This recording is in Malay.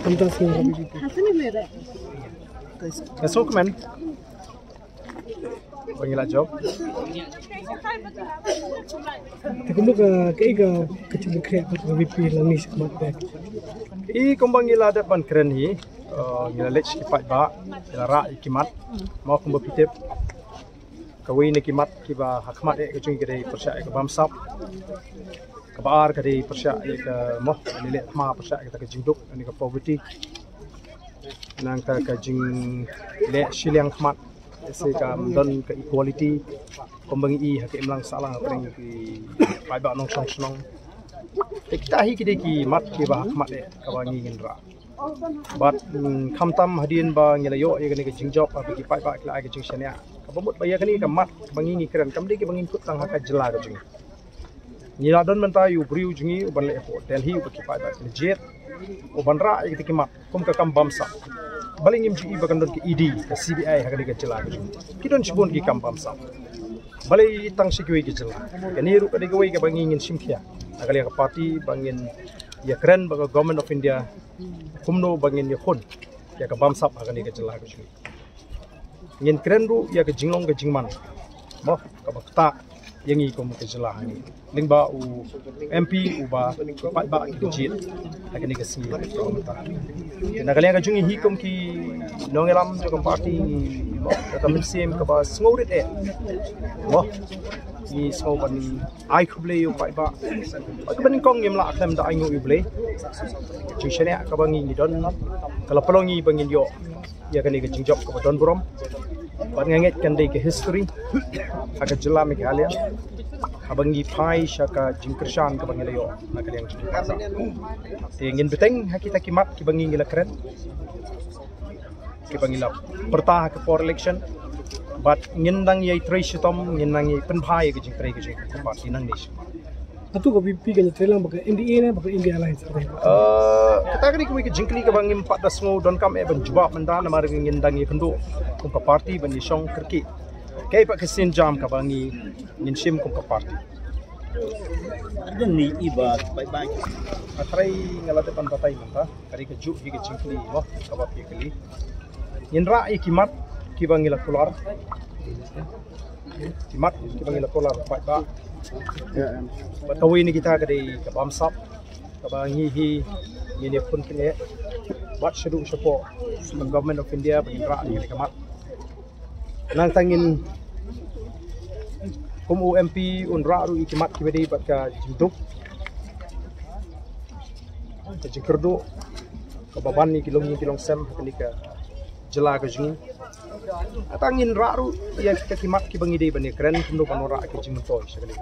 Pantas ng BBP. Kasok man. Bangila job. Takulo ka kaiga kecil kreat BBP lang ni sekemat back. Kumbang ila depan keren hi. Ngila lech kipat ba. Ngila ra ikimat. Mau kumba pitip. Kawin ni kimat kiba hakmat kecung kedai persya ke bamsap. Kabar kedai persya ke moh nilai ma persya kita ke jingduk ni ke poverty. Nang ka jing le siliang khmat se ka don ke equality kumbang I hak imlang salah pring ki pai ba nong song song. Kita hi kedai ki mat kiba hakmat kawangi ngendra. But kamtam hadin ba ngelayo ye kani ke jingjok apa ki pai ba kla ke jing shania. Kabamut ba ye kani ka mat bangi ngi keren kamdi ki bangin kut tang haka jela ke jing. Nila don menta yu briu jingi uban le po Delhi ba ki pai ba legit uban ra ye ki mat kum ka kam bamsa. Baling im ji bagan don ki ED ke CBI haka ni ke jela ke jing. Ki don sibon ki kam bamsa. Balai tang sikui ki jela. Kani ru ka de ke bangi ngin simkhia. Akali ka party bangin ya keren baga government of India kumno bangin ya khun ya ka bamsap agani ke jela ke jing. Ngin keren ru ya ke jinglong ke jingman. Mo ka bakta yang I kom ke jela ni. Lingba u MP u ba pat ba ki jit agani ke singi ko mata. Na kali ka jungi hi kom ki nongelam jo kom party ka tam sim ka ba sngorit mo ni so ban ai khuble yu pai ba ka ban kong yem la khem da ai ngo yu ble chi shene ka bangi ni don kala palongi bangin yo ya kan ke jingjok ka don brom ban nganget kan dei ke history aka jela me halia abangi pai shaka jingkrshan ka bangi yo na kaliang chi te ngin beteng hakita kimat ki bangi ngila keren ki bangi la pertah ke for election but ngindang yai trishitom ngindang yai penphai ke jing ke jing party nang nish Atu ko BBP ka trelang baka NDA na baka India Alliance. Kita kini kuwi ke jingkli ka bangim 14 don kam ban jawab menda na mar ngindang yai kendo kum ka party ban yishong kerki kai pak kesin jam ka bangi ngin sim kum ka party ada ni iba bye-bye atrai ngala depan patai menta kari ke juk hi ke jingkli mo ka ba pi kali ngin ra kimat ki bangila keluar kimat ki bangila keluar pak ba batawi ni kita ke ke bamsap ka bangi hi ni pun kini buat sedu support from government of India bangila ni kimat nang tangin kum UMP unra ru kimat ki bedi bat ka jinduk ke jingkerdu ka baban ni kilong sem kini ka jela ke jing atangin raru ya kita kimat ki bangi dei bani keren kumno panora ki jing toy sekali